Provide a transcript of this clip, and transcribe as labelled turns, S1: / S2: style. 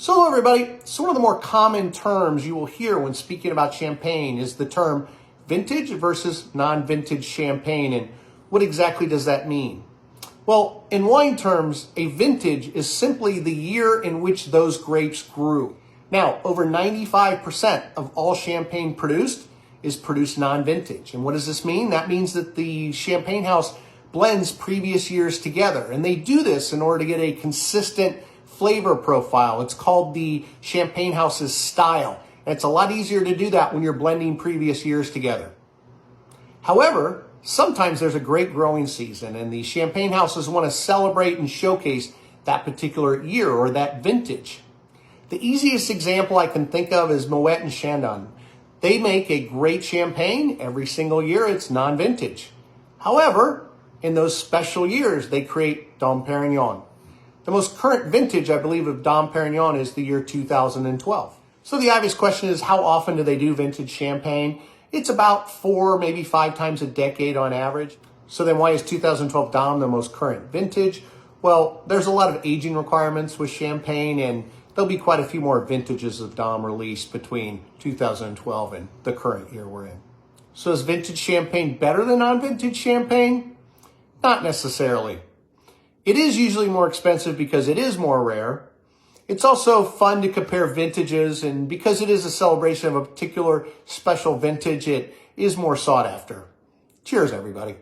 S1: So hello everybody. So one of the more common terms you will hear when speaking about champagne is the term vintage versus non-vintage champagne. And what exactly does that mean? Well, in wine terms, a vintage is simply the year in which those grapes grew. Now, over 95% of all champagne produced is produced non-vintage. And what does this mean? That means that the champagne house blends previous years together. And they do this in order to get a consistent flavor profile. It's called the champagne house's style. And it's a lot easier to do that when you're blending previous years together. However, sometimes there's a great growing season and the champagne houses want to celebrate and showcase that particular year or that vintage. The easiest example I can think of is Moet and Chandon. They make a great champagne every single year. It's non-vintage. However, in those special years, they create Dom Perignon. The most current vintage, I believe, of Dom Perignon is the year 2012. So the obvious question is, how often do they do vintage champagne? It's about 4, maybe 5 times a decade on average. So then why is 2012 Dom the most current vintage? Well, there's a lot of aging requirements with champagne, and there'll be quite a few more vintages of Dom released between 2012 and the current year we're in. So is vintage champagne better than non-vintage champagne? Not necessarily. It is usually more expensive because it is more rare. It's also fun to compare vintages, and because it is a celebration of a particular special vintage, it is more sought after. Cheers, everybody.